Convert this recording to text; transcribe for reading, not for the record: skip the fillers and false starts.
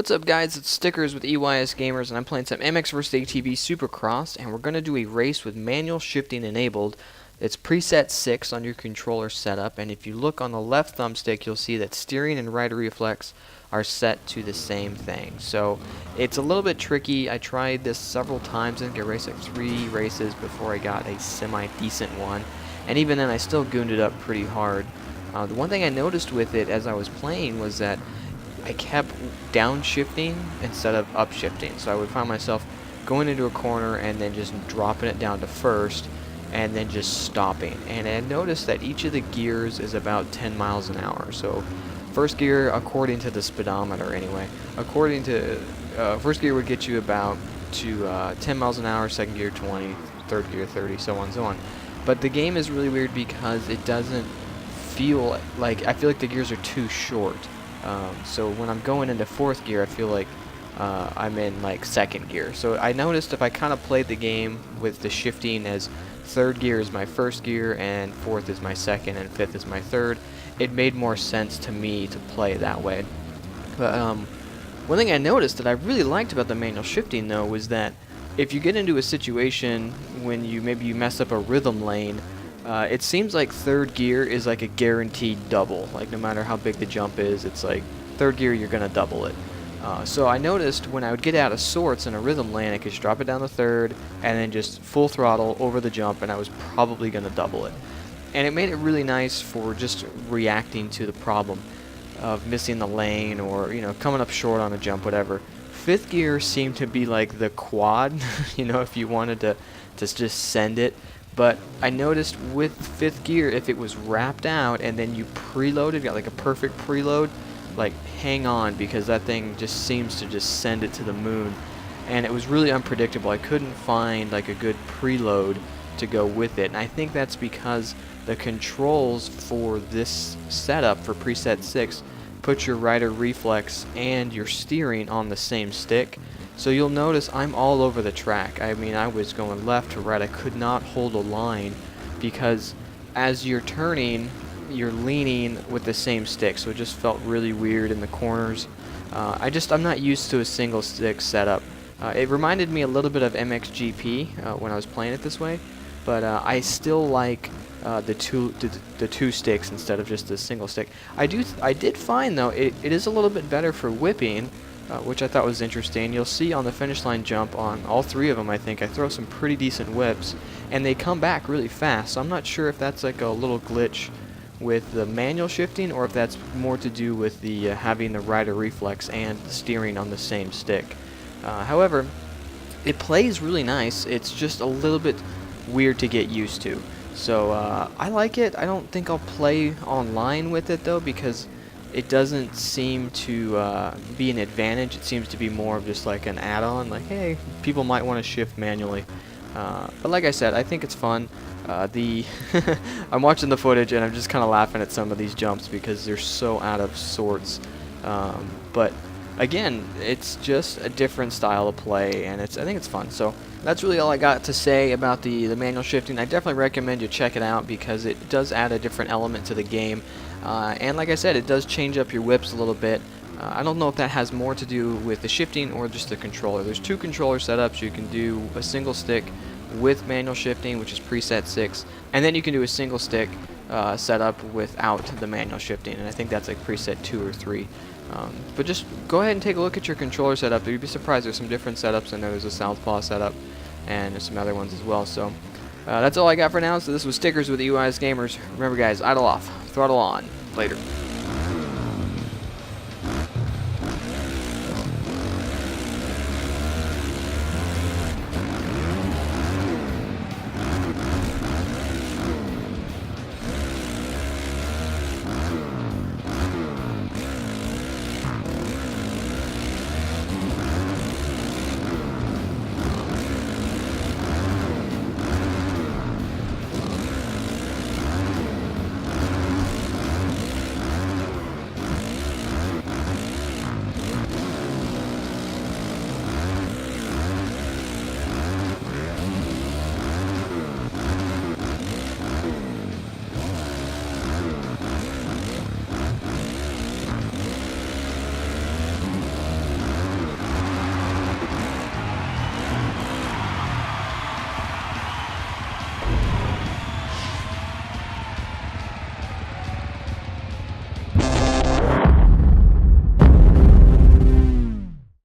What's up guys, it's Stickers with eysgamers and I'm playing some MX vs ATV Supercross and we're going to do a race with manual shifting enabled. It's preset 6 on your controller setup, and if you look on the left thumbstick you'll see that steering and rider reflex are set to the same thing. So it's a little bit tricky. I tried this several times. I think I raced like 3 races before I got a semi-decent one, and even then I still gooned it up pretty hard. The one thing I noticed with it as I was playing was that I kept downshifting instead of upshifting. So I would find myself going into a corner and then just dropping it down to first and then just stopping. And I noticed that each of the gears is about 10 miles an hour. So first gear, according to the speedometer anyway, according to first gear would get you about to 10 miles an hour, second gear 20, third gear 30, so on and so on. But the game is really weird because it doesn't feel like, I feel like the gears are too short. So when I'm going into fourth gear, I feel like I'm in like second gear. So I noticed if I kind of played the game with the shifting as third gear is my first gear and fourth is my second and fifth is my third, it made more sense to me to play that way. But one thing I noticed that I really liked about the manual shifting though was that if you get into a situation when maybe you mess up a rhythm lane, it seems like third gear is like a guaranteed double. Like no matter how big the jump is, it's like third gear you're gonna double it. So I noticed when I would get out of sorts in a rhythm lane, I could just drop it down to third and then just full throttle over the jump, and I was probably gonna double it. And it made it really nice for just reacting to the problem of missing the lane or coming up short on a jump, whatever. Fifth gear seemed to be like the quad, if you wanted to just send it. But I noticed with fifth gear, if it was wrapped out and then you preloaded, got like a perfect preload, like hang on, because that thing just seems to just send it to the moon. And it was really unpredictable. I couldn't find like a good preload to go with it. And I think that's because the controls for this setup for preset 6 put your rider reflex and your steering on the same stick. So you'll notice I'm all over the track. I mean, I was going left to right. I could not hold a line because as you're turning, you're leaning with the same stick. So it just felt really weird in the corners. I'm not used to a single stick setup. It reminded me a little bit of MXGP when I was playing it this way, but I still like the two sticks instead of just the single stick. I did find though it is a little bit better for whipping. Which I thought was interesting. You'll see on the finish line jump on all 3 of them, I think, I throw some pretty decent whips, and they come back really fast. So I'm not sure if that's like a little glitch with the manual shifting or if that's more to do with the having the rider reflex and the steering on the same stick. However, it plays really nice. It's just a little bit weird to get used to. So I like it. I don't think I'll play online with it though, because it doesn't seem to be an advantage. It seems to be more of just like an add-on, like, hey, people might want to shift manually. But like I said, I think it's fun. I'm watching the footage and I'm just kind of laughing at some of these jumps because they're so out of sorts. But again, it's just a different style of play, and I think it's fun. So that's really all I got to say about the manual shifting. I definitely recommend you check it out because it does add a different element to the game. And like I said, it does change up your whips a little bit. I don't know if that has more to do with the shifting or just the controller. There's 2 controller setups. You can do a single stick with manual shifting, which is preset 6, and then you can do a single stick setup without the manual shifting, and I think that's like preset 2 or 3. But just go ahead and take a look at your controller setup. You'd be surprised. There's some different setups. I know there's a southpaw setup, and there's some other ones as well. So that's all I got for now. So this was Stickers with eysgamers. Remember guys, idle off, throttle on. Later.